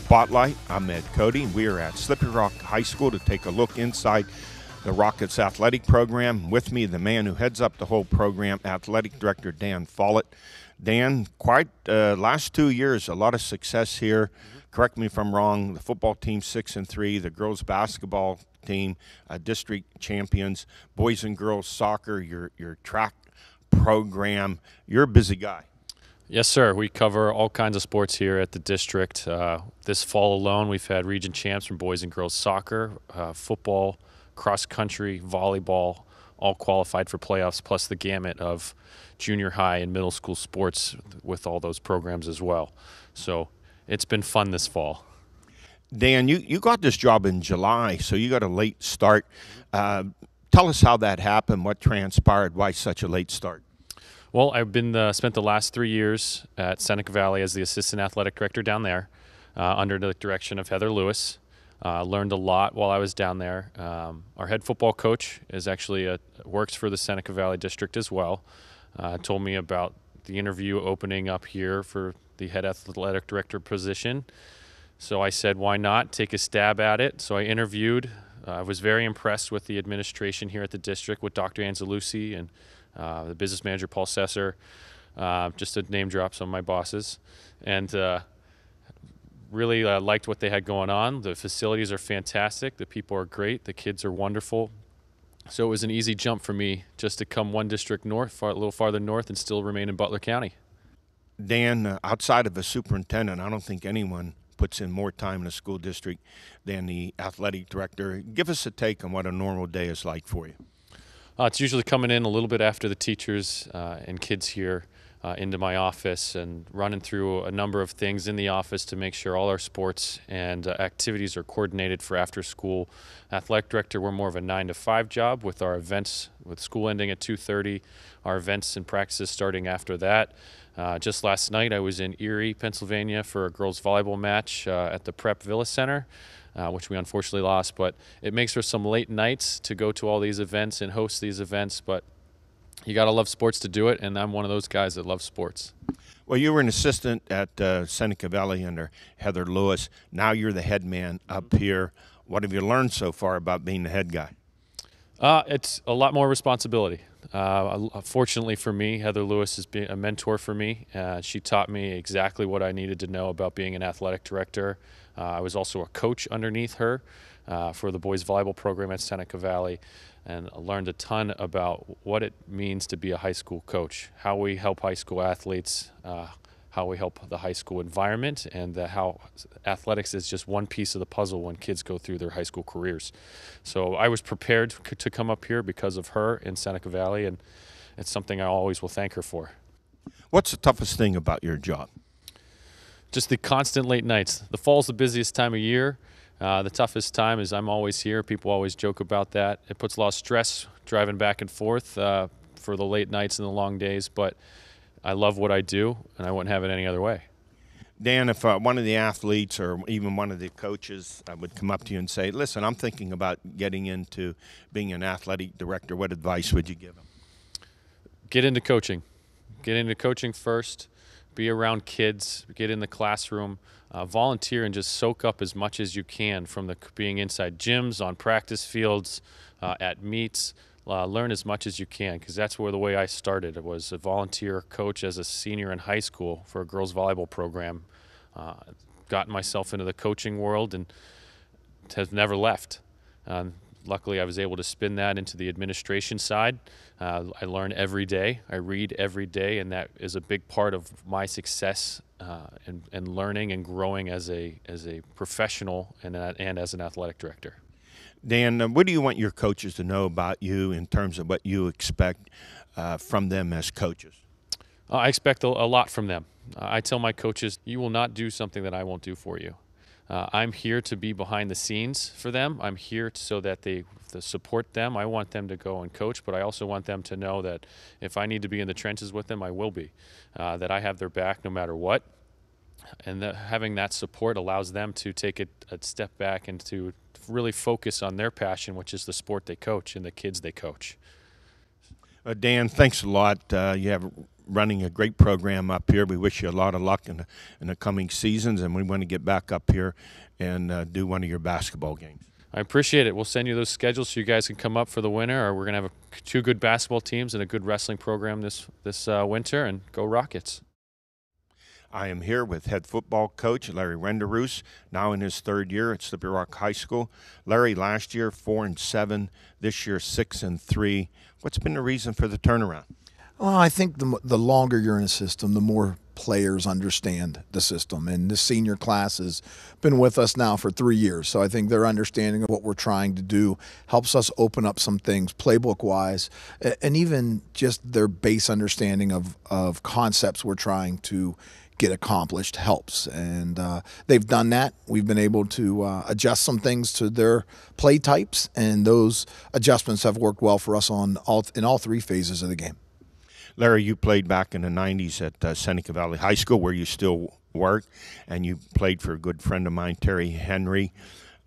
Spotlight. I'm Ed Codi. We are at Slippery Rock High School to take a look inside the Rockets athletic program. With me, the man who heads up the whole program, Athletic Director Dan Follett. Dan, quite last 2 years, a lot of success here. Correct me if I'm wrong. The football team 6-3, the girls basketball team district champions, boys and girls soccer, your track program. You're a busy guy. Yes, sir. We cover all kinds of sports here at the district. This fall alone, we've had region champs from boys and girls soccer, football, cross country, volleyball, all qualified for playoffs, plus the gamut of junior high and middle school sports with all those programs as well. So it's been fun this fall. Dan, you got this job in July, so you got a late start. Tell us how that happened, what transpired, why such a late start. Well, I've been spent the last 3 years at Seneca Valley as the assistant athletic director down there, under the direction of Heather Lewis. Learned a lot while I was down there. Our head football coach is actually works for the Seneca Valley district as well. Told me about the interview opening up here for the head athletic director position. So I said, why not take a stab at it? So I interviewed. I was very impressed with the administration here at the district, with Dr. Anzalucci and the business manager, Paul Sesser, just to name drop some of my bosses. And really liked what they had going on. The facilities are fantastic. The people are great. The kids are wonderful. So it was an easy jump for me just to come one district north, a little farther north, and still remain in Butler County. Dan, outside of a superintendent, I don't think anyone puts in more time in a school district than the athletic director. Give us a take on what a normal day is like for you. It's usually coming in a little bit after the teachers and kids here into my office and running through a number of things in the office to make sure all our sports and activities are coordinated for after school. Athletic director, we're more of a 9 to 5 job with our events, with school ending at 2:30, our events and practices starting after that. Just last night I was in Erie, Pennsylvania for a girls volleyball match at the Prep Villa Center. Which we unfortunately lost, but it makes for some late nights to go to all these events and host these events, but you got to love sports to do it, and I'm one of those guys that loves sports. Well, you were an assistant at Seneca Valley under Heather Lewis. Now you're the head man up here. What have you learned so far about being the head guy? It's a lot more responsibility. Fortunately for me, Heather Lewis has been a mentor for me. She taught me exactly what I needed to know about being an athletic director. I was also a coach underneath her for the boys volleyball program at Seneca Valley, and learned a ton about what it means to be a high school coach, how we help high school athletes, how we help the high school environment, and how athletics is just one piece of the puzzle when kids go through their high school careers. So I was prepared to come up here because of her in Seneca Valley, and it's something I always will thank her for. What's the toughest thing about your job? Just the constant late nights. The fall's the busiest time of year. The toughest time is I'm always here. People always joke about that. It puts a lot of stress driving back and forth for the late nights and the long days, but I love what I do, and I wouldn't have it any other way. Dan, if one of the athletes or even one of the coaches would come up to you and say, listen, I'm thinking about getting into being an athletic director, what advice would you give them? Get into coaching. Get into coaching first. Be around kids, get in the classroom, volunteer, and just soak up as much as you can from being inside gyms, on practice fields, at meets. Learn as much as you can, because that's where the way I started. It was a volunteer coach as a senior in high school for a girls volleyball program. Gotten myself into the coaching world and has never left. Luckily, I was able to spin that into the administration side. I learn every day. I read every day, and that is a big part of my success and learning and growing as a professional and as an athletic director. Dan, what do you want your coaches to know about you in terms of what you expect from them as coaches? I expect a lot from them. I tell my coaches, you will not do something that I won't do for you. I'm here to be behind the scenes for them. I'm here so that they support them. I want them to go and coach, but I also want them to know that if I need to be in the trenches with them, I will be, that I have their back no matter what. And having that support allows them to take a step back and to really focus on their passion, which is the sport they coach and the kids they coach. Dan, thanks a lot. You have running a great program up here. We wish you a lot of luck in the coming seasons, and we want to get back up here and do one of your basketball games. I appreciate it. We'll send you those schedules so you guys can come up for the winter, or we're going to have two good basketball teams and a good wrestling program this winter, and go Rockets. I am here with head football coach Larry Ruse, now in his third year at Slippery Rock High School. Larry, last year 4-7, this year 6-3. What's been the reason for the turnaround? Well, I think the longer you're in a system, the more players understand the system. And this senior class has been with us now for 3 years. So I think their understanding of what we're trying to do helps us open up some things playbook-wise, and even just their base understanding of concepts we're trying to get accomplished helps. And they've done that. We've been able to adjust some things to their play types, and those adjustments have worked well for us in all three phases of the game. Larry, you played back in the 90s at Seneca Valley High School, where you still work, and you played for a good friend of mine, Terry Henry.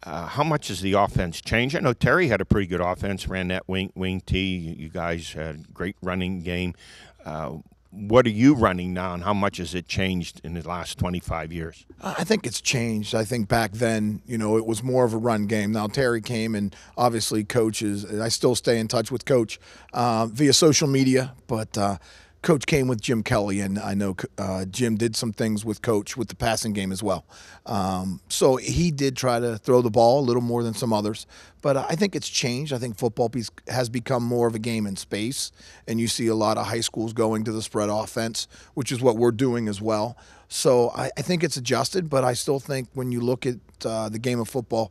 How much has the offense changed? I know Terry had a pretty good offense, ran that wing T. You guys had a great running game. What are you running now, and how much has it changed in the last 25 years? I think it's changed. I think back then, it was more of a run game. Now, Terry came, and obviously coaches, I still stay in touch with Coach via social media, but Coach came with Jim Kelly, and I know Jim did some things with Coach with the passing game as well. So he did try to throw the ball a little more than some others, but I think it's changed. I think football has become more of a game in space, and you see a lot of high schools going to the spread offense, which is what we're doing as well. So I think it's adjusted, but I still think when you look at the game of football,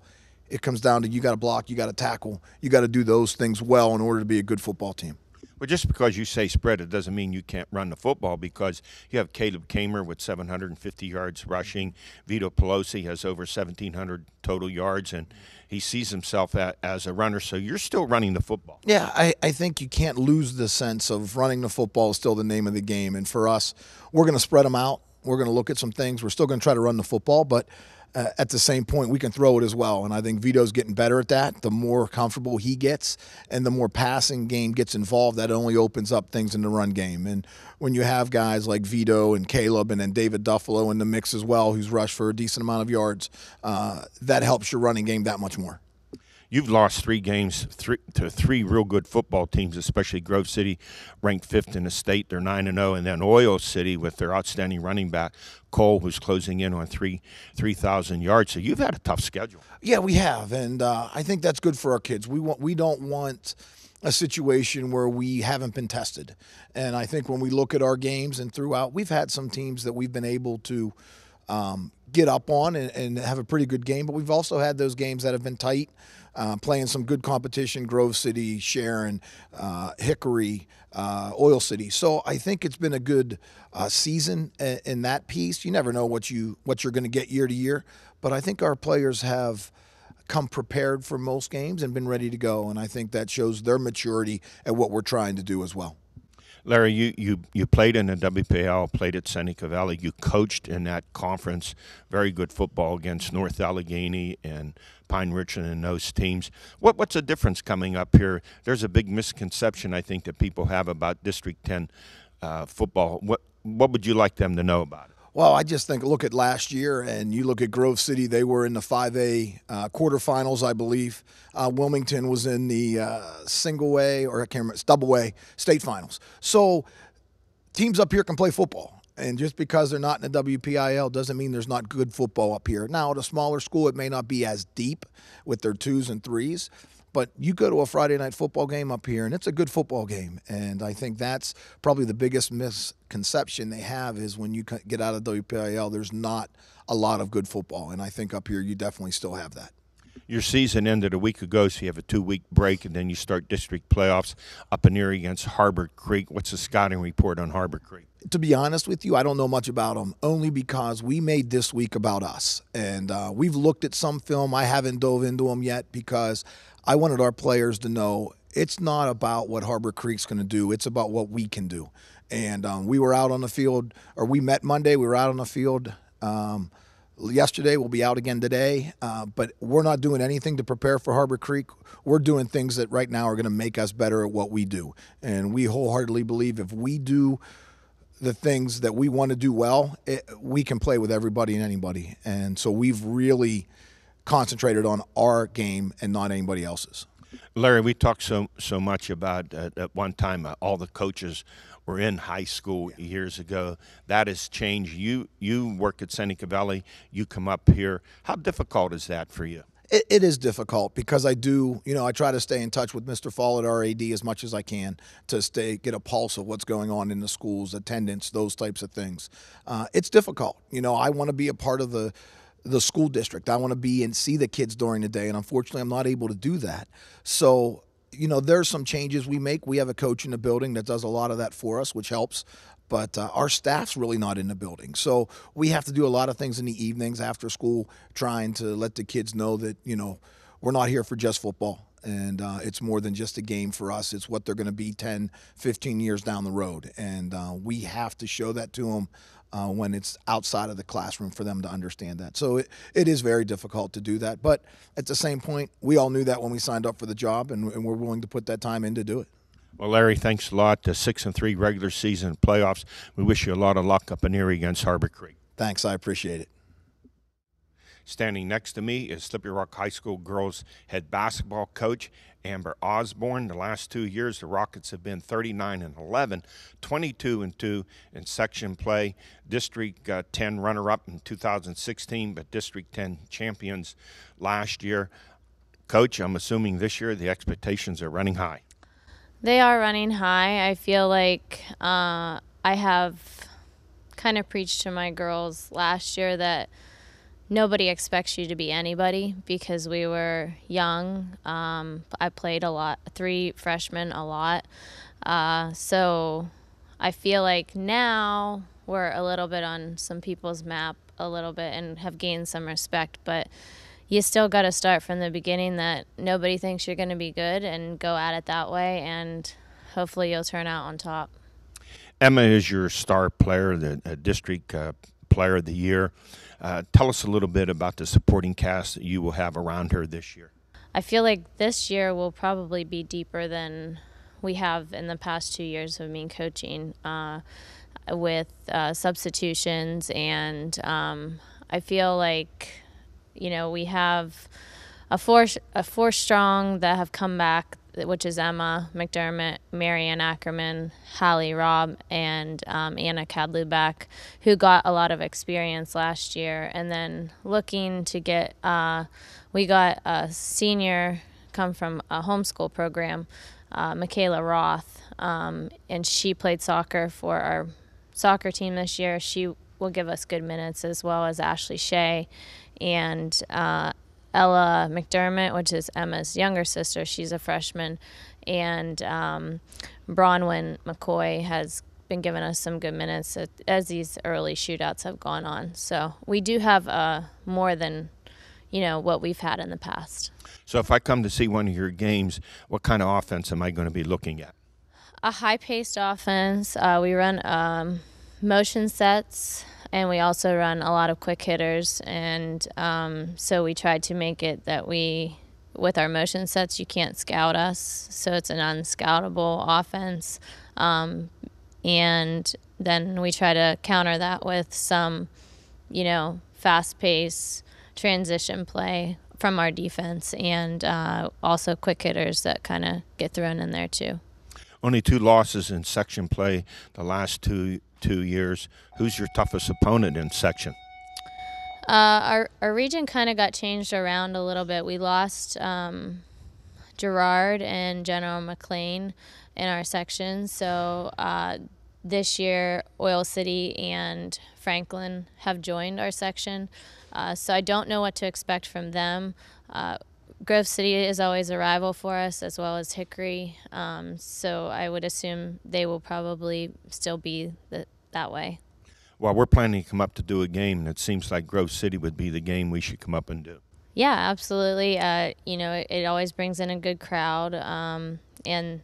it comes down to you got to block, you got to tackle, you got to do those things well in order to be a good football team. Well, just because you say spread, it doesn't mean you can't run the football, because you have Caleb Kaymer with 750 yards rushing. Vito Pelosi has over 1,700 total yards, and he sees himself as a runner. So you're still running the football. Yeah, I think you can't lose the sense of running the football is still the name of the game. And for us, we're going to spread them out. We're going to look at some things. We're still going to try to run the football, but at the same point, we can throw it as well. And I think Vito's getting better at that. The more comfortable he gets and the more passing game gets involved, that only opens up things in the run game. And when you have guys like Vito and Caleb and then David Duffalo in the mix as well, who's rushed for a decent amount of yards, that helps your running game that much more. You've lost 3 games to 3 real good football teams, especially Grove City, ranked 5th in the state. They're 9-0, and then Oil City with their outstanding running back, Cole, who's closing in on 3,000 yards. So you've had a tough schedule. Yeah, we have, and I think that's good for our kids. We don't want a situation where we haven't been tested. And I think when we look at our games and throughout, we've had some teams that we've been able to get up on and have a pretty good game, but we've also had those games that have been tight. Playing some good competition, Grove City, Sharon, Hickory, Oil City. So I think it's been a good season in that piece. You never know what you're going to get year to year, but I think our players have come prepared for most games and been ready to go, and I think that shows their maturity at what we're trying to do as well. Larry, you played in the WPL, played at Seneca Valley. You coached in that conference. Very good football against North Allegheny and Pine Richland and those teams. What's the difference coming up here? There's a big misconception, I think, that people have about District 10 football. What would you like them to know about it? Well, I just think look at last year, and you look at Grove City, they were in the 5A quarterfinals, I believe. Wilmington was in the single A, or I can't remember, it's double A state finals. So teams up here can play football. And just because they're not in the WPIL doesn't mean there's not good football up here. Now, at a smaller school, it may not be as deep with their 2s and 3s. But you go to a Friday night football game up here, and it's a good football game. And I think that's probably the biggest misconception they have is when you get out of WPIL, there's not a lot of good football. And I think up here you definitely still have that. Your season ended a week ago, so you have a 2-week break, and then you start district playoffs up in Erie against Harbour Creek. What's the scouting report on Harbour Creek? To be honest with you, I don't know much about them, only because we made this week about us. And we've looked at some film. I haven't dove into them yet because I wanted our players to know it's not about what Harbour Creek's going to do. It's about what we can do. And we were out on the field, or we met Monday. We were out on the field yesterday. We'll be out again today. But we're not doing anything to prepare for Harbour Creek. We're doing things that right now are going to make us better at what we do. And we wholeheartedly believe if we do the things that we want to do well, we can play with everybody and anybody. And so we've really concentrated on our game and not anybody else's. Larry, we talked so much about at one time all the coaches were in high school years ago. That has changed. You work at Seneca Valley. You come up here. How difficult is that for you? It is difficult because I try to stay in touch with Mr. Follett, our AD, as much as I can to get a pulse of what's going on in the schools, attendance, those types of things. It's difficult. I want to be a part of the school district. I want to be and see the kids during the day, and unfortunately I'm not able to do that. So, there's some changes we make. We have a coach in the building that does a lot of that for us, which helps. But our staff's really not in the building. So we have to do a lot of things in the evenings after school, trying to let the kids know that, we're not here for just football. And it's more than just a game for us. It's what they're going to be 10, 15 years down the road. And we have to show that to them when it's outside of the classroom for them to understand that. So it is very difficult to do that. But at the same point, we all knew that when we signed up for the job, and we're willing to put that time in to do it. Well, Larry, thanks a lot. 6-3 regular season playoffs. We wish you a lot of luck up in Erie against Harbour Creek. Thanks. I appreciate it. Standing next to me is Slippery Rock High School girls head basketball coach Amber Osborne. The last 2 years, the Rockets have been 39-11, 22-2 in section play. District 10 runner-up in 2016, but District 10 champions last year. Coach, I'm assuming this year the expectations are running high. They are running high. I feel like I have kind of preached to my girls last year that nobody expects you to be anybody because we were young. I played a lot, 3 freshmen a lot. So I feel like now we're a little bit on some people's map a little bit and have gained some respect, but you still got to start from the beginning that nobody thinks you're going to be good and go at it that way, and hopefully you'll turn out on top. Emma is your star player, the district player of the year. Tell us a little bit about the supporting cast that you will have around her this year. I feel like this year will probably be deeper than we have in the past 2 years of me coaching with substitutions, and I feel like we have a four strong that have come back, which is Emma, Mcdermott, Marianne Ackerman, Hallie Robb, and Anna Kadluback, who got a lot of experience last year. And then looking to get, we got a senior come from a homeschool program, Michaela Roth, and she played soccer for our soccer team this year. She will give us good minutes, as well as Ashley Shea. And Ella Mcdermott, which is Emma's younger sister, she's a freshman. And Bronwyn McCoy has been giving us some good minutes as these early shootouts have gone on. So we do have more than, what we've had in the past. So if I come to see one of your games, what kind of offense am I going to be looking at? A high-paced offense. We run motion sets, and we also run a lot of quick hitters, and so we tried to make it that with our motion sets, you can't scout us, so it's an unscoutable offense, and then we try to counter that with some, fast-paced transition play from our defense, and also quick hitters that kind of get thrown in there too. Only 2 losses in section play the last two years. Who's your toughest opponent in section? Our region kind of got changed around a little bit. We lost Gerard and General McLean in our section. So this year, Oil City and Franklin have joined our section. So I don't know what to expect from them. Grove City is always a rival for us, as well as Hickory. So I would assume they will probably still be that way. Well, we're planning to come up to do a game, and it seems like Grove City would be the game we should come up and do. Yeah, absolutely. It always brings in a good crowd. And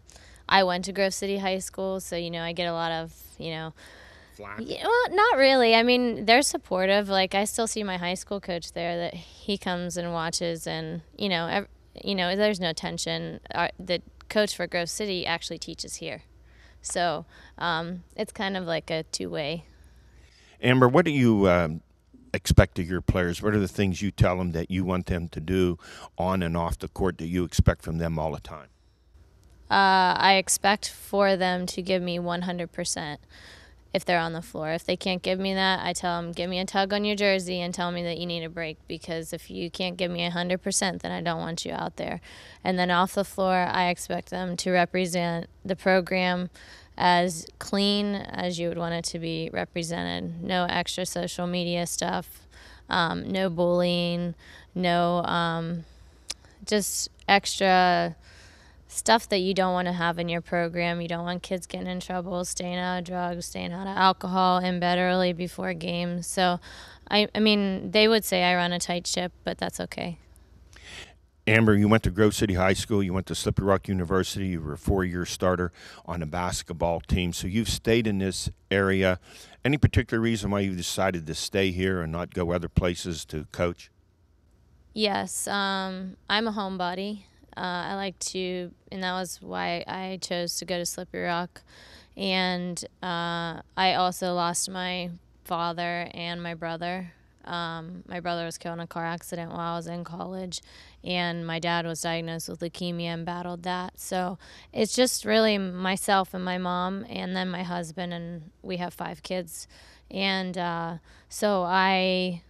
I went to Grove City High School, so, I get a lot of, Flack? Well, not really. I mean, they're supportive. Like, I still see my high school coach there that he comes and watches, and, there's no tension. The coach for Grove City actually teaches here. So it's kind of like a two-way. Amber, what do you expect of your players? What are the things you tell them that you want them to do on and off the court that you expect from them all the time? I expect for them to give me 100% if they're on the floor. If they can't give me that, I tell them, give me a tug on your jersey and tell me that you need a break, because if you can't give me 100%, then I don't want you out there. And then off the floor, I expect them to represent the program as clean as you would want it to be represented. No extra social media stuff, no bullying, no just extra stuff that you don't want to have in your program. You don't want kids getting in trouble, staying out of drugs, staying out of alcohol, in bed early before games. So, I mean, they would say I run a tight ship, but that's okay. Amber, you went to Grove City High School. You went to Slippery Rock University. You were a 4-year starter on the basketball team. So you've stayed in this area. Any particular reason why you decided to stay here and not go other places to coach? Yes, I'm a homebody. I like to, and that was why I chose to go to Slippery Rock. And I also lost my father and my brother. My brother was killed in a car accident while I was in college, and my dad was diagnosed with leukemia and battled that. So it's just really myself and my mom, and then my husband, and we have 5 kids. And so I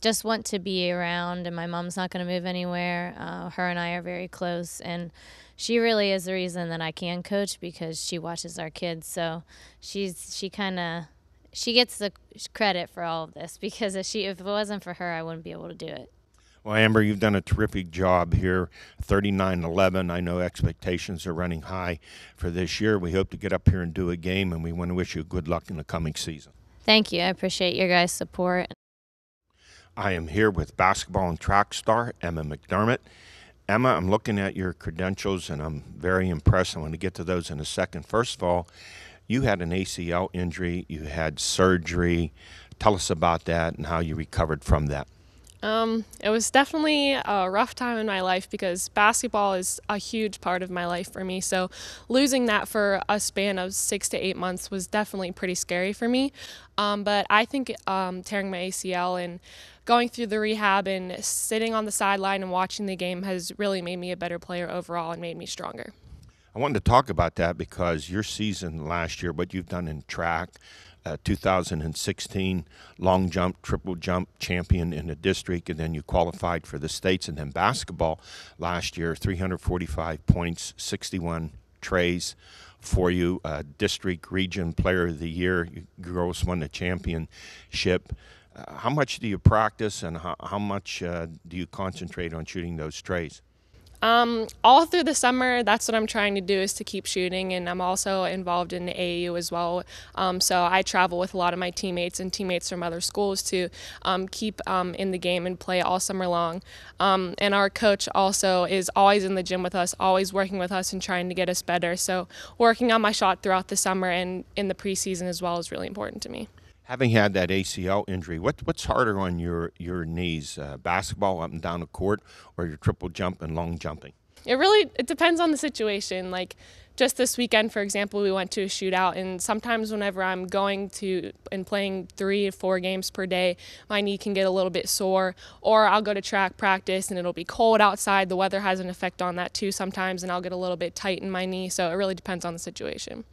just want to be around, and my mom's not going to move anywhere. Her and I are very close, and she really is the reason that I can coach, because she watches our kids. So she gets the credit for all of this, because if it wasn't for her, I wouldn't be able to do it. Well, Amber, you've done a terrific job here, 39-11. I know expectations are running high for this year. We hope to get up here and do a game, and we want to wish you good luck in the coming season. Thank you. I appreciate your guys' support. I am here with basketball and track star Emma Mcdermott. Emma, I'm looking at your credentials, and I'm very impressed. I want to get to those in a second. First of all, you had an ACL injury. You had surgery. Tell us about that and how you recovered from that. It was definitely a rough time in my life, because basketball is a huge part of my life for me. So losing that for a span of 6 to 8 months was definitely pretty scary for me. But I think tearing my ACL and going through the rehab and sitting on the sideline and watching the game has really made me a better player overall and made me stronger. I wanted to talk about that because your season last year, what you've done in track, 2016 long jump, triple jump champion in the district, and then you qualified for the states. And then basketball last year, 345 points, 61 trays for you, district region player of the year. You girls won the championship. How much do you practice, and how much do you concentrate on shooting those trays? All through the summer, that's what I'm trying to do, is to keep shooting, and I'm also involved in the AAU as well. So I travel with a lot of my teammates and teammates from other schools to keep in the game and play all summer long. And our coach also is always in the gym with us, always working with us and trying to get us better. So working on my shot throughout the summer and in the preseason as well is really important to me. Having had that ACL injury, what's harder on your knees, basketball up and down the court, or your triple jump and long jumping? It depends on the situation. Like just this weekend, for example, we went to a shootout, and sometimes whenever I'm going to and playing 3 or 4 games per day, my knee can get a little bit sore. Or I'll go to track practice and it'll be cold outside. The weather has an effect on that too sometimes, and I'll get a little bit tight in my knee. So it really depends on the situation.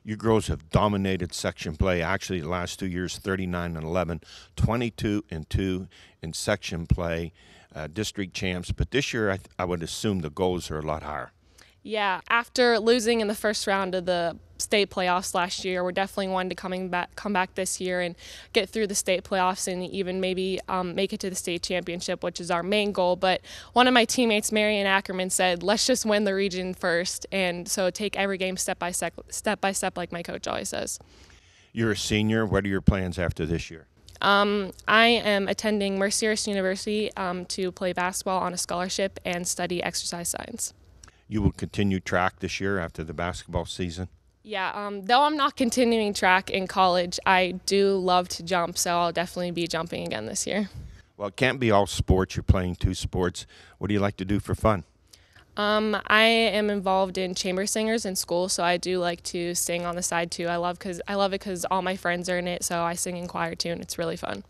You girls have dominated section play. Actually, the last 2 years, 39-11, 22-2 in section play, district champs. But this year, I would assume the goals are a lot higher. Yeah, after losing in the first round of the state playoffs last year, we're definitely wanting to come back this year and get through the state playoffs and even maybe make it to the state championship, which is our main goal. But one of my teammates, Marion Ackerman, said, let's just win the region first, and so take every game step by step, like my coach always says. You're a senior. What are your plans after this year? I am attending Mercyhurst University to play basketball on a scholarship and study exercise science. You will continue track this year after the basketball season? Yeah, though I'm not continuing track in college, I do love to jump, so I'll definitely be jumping again this year. Well, it can't be all sports. You're playing 2 sports. What do you like to do for fun? I am involved in chamber singers in school, so I do like to sing on the side too. I love it because all my friends are in it, so I sing in choir too, and it's really fun.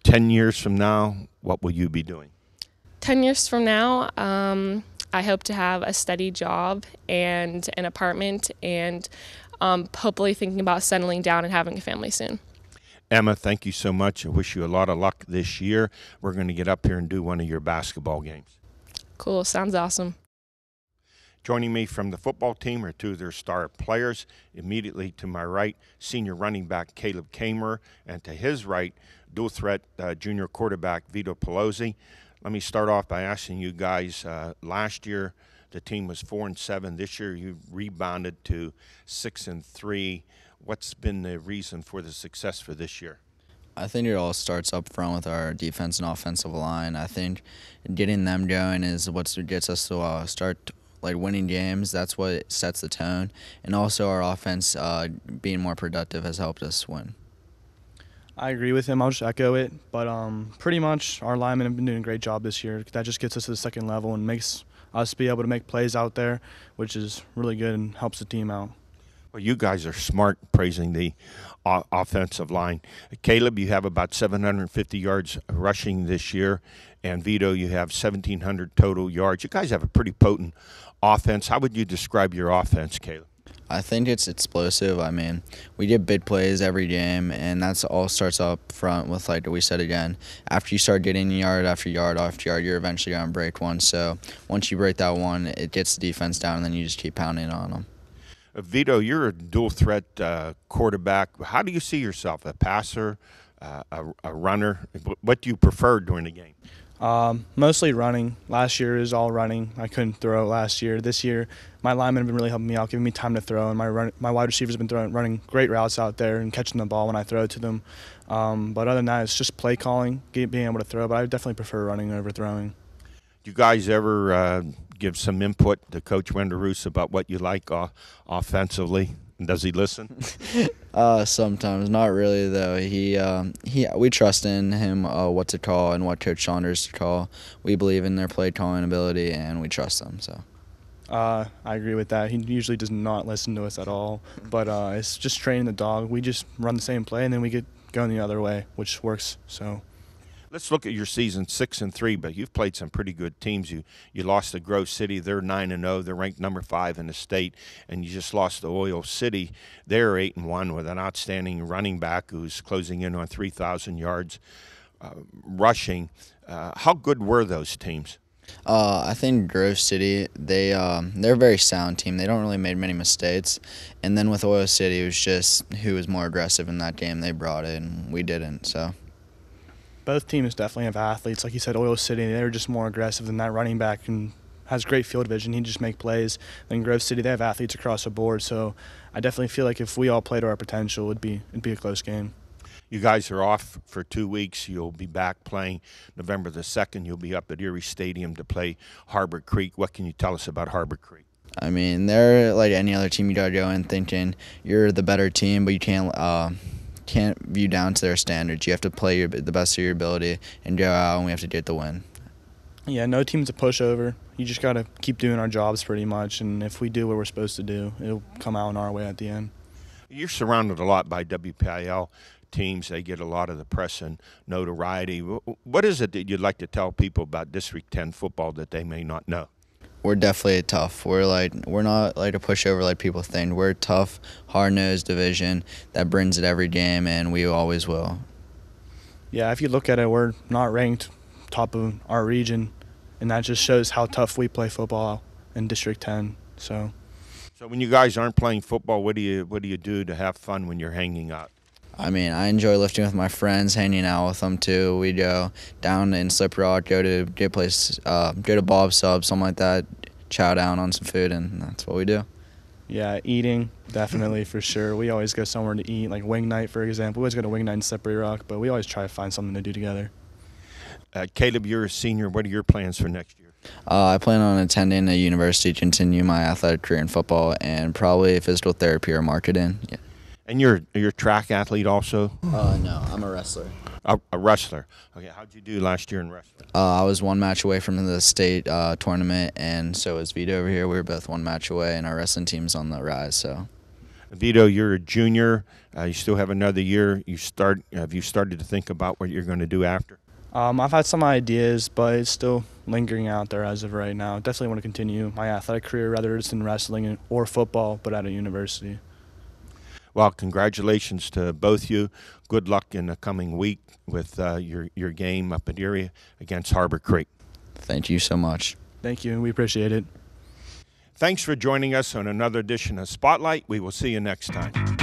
10 years from now, what will you be doing? 10 years from now, I hope to have a steady job and an apartment, and hopefully thinking about settling down and having a family soon. Emma, thank you so much. I wish you a lot of luck this year. We're going to get up here and do one of your basketball games. Cool, sounds awesome. Joining me from the football team are two of their star players. Immediately to my right, senior running back Caleb Kaymer, and to his right, dual threat junior quarterback Vito Pelosi. Let me start off by asking you guys, last year the team was 4-7. This year you rebounded to 6-3. What's been the reason for the success for this year? I think it all starts up front with our defense and offensive line. I think getting them going is what gets us to start winning games. That's what sets the tone. And also our offense being more productive has helped us win. I agree with him. I'll just echo it. But pretty much our linemen have been doing a great job this year. That just gets us to the second level and makes us be able to make plays out there, which is really good and helps the team out. Well, you guys are smart praising the offensive line. Caleb, you have about 750 yards rushing this year, and Vito, you have 1,700 total yards. You guys have a pretty potent offense. How would you describe your offense, Caleb? I think it's explosive. I mean, we get big plays every game, and that's all starts up front with, like we said again, after you start getting yard after yard after yard, you're eventually going to break one. So once you break that one, it gets the defense down, and then you just keep pounding on them. Vito, you're a dual-threat quarterback. How do you see yourself, a passer, a runner? What do you prefer during the game? Mostly running. Last year is all running. I couldn't throw last year. This year, my linemen have been really helping me out, giving me time to throw, and my wide receivers have been running great routes out there and catching the ball when I throw to them. But other than that, it's just play calling, being able to throw. But I definitely prefer running over throwing. Do you guys ever give some input to Coach Ruse about what you like offensively? Does he listen? Sometimes, not really though. We trust in him what to call and what Coach Saunders to call. We believe in their play calling ability, and we trust them. So. I agree with that. He usually does not listen to us at all. But it's just training the dog. We just run the same play, and then we get going the other way, which works. So. Let's look at your season, 6-3, but you've played some pretty good teams. You lost to Grove City. They're 9-0. They're ranked number 5 in the state. And you just lost to Oil City. They're 8-1 with an outstanding running back who's closing in on 3,000 yards rushing. How good were those teams? I think Grove City, they're a very sound team. They don't really make many mistakes. And then with Oil City, it was just who was more aggressive in that game. They brought it, and we didn't. So. Both teams definitely have athletes. Like you said, Oil City, they're just more aggressive than that running back and has great field vision. He just make plays. Then Grove City, they have athletes across the board. So I definitely feel like if we all played to our potential, it'd be a close game. You guys are off for 2 weeks. You'll be back playing November the 2nd. You'll be up at Erie Stadium to play Harbour Creek. What can you tell us about Harbour Creek? I mean, they're like any other team. You got to go in thinking you're the better team, but you can't view down to their standards. You have to play the best of your ability and go out, and we have to get the win. Yeah, no team's a pushover. You just got to keep doing our jobs pretty much, and if we do what we're supposed to do, it'll come out in our way at the end. You're surrounded a lot by WPIL teams. They get a lot of the press and notoriety. What is it that you'd like to tell people about District 10 football that they may not know? We're definitely tough. We're not like a pushover like people think. We're a tough, hard-nosed division that brings it every game, and we always will. Yeah, if you look at it, we're not ranked top of our region, and that just shows how tough we play football in District 10. So when you guys aren't playing football, what do you do to have fun when you're hanging out? I mean, I enjoy lifting with my friends, hanging out with them too. We go down in Slippery Rock, go to Bob's Sub, something like that, chow down on some food, and that's what we do. Yeah, eating, definitely, for sure. We always go somewhere to eat, like wing night, for example. We always go to wing night in Slippery Rock, but we always try to find something to do together. Caleb, you're a senior. What are your plans for next year? I plan on attending a university to continue my athletic career in football and probably physical therapy or marketing. Yeah. And you're a track athlete also? No, I'm a wrestler. A wrestler. Okay, how'd you do last year in wrestling? I was one match away from the state tournament, and so was Vito over here. We were both one match away, and our wrestling team's on the rise. So, Vito, you're a junior. You still have another year. Have you started to think about what you're going to do after? I've had some ideas, but it's still lingering out there as of right now. Definitely want to continue my athletic career, whether it's in wrestling or football, but at a university. Well, congratulations to both you. Good luck in the coming week with your game up at Erie against Harbour Creek. thank you so much. Thank you. We appreciate it. Thanks for joining us on another edition of Spotlight. We will see you next time.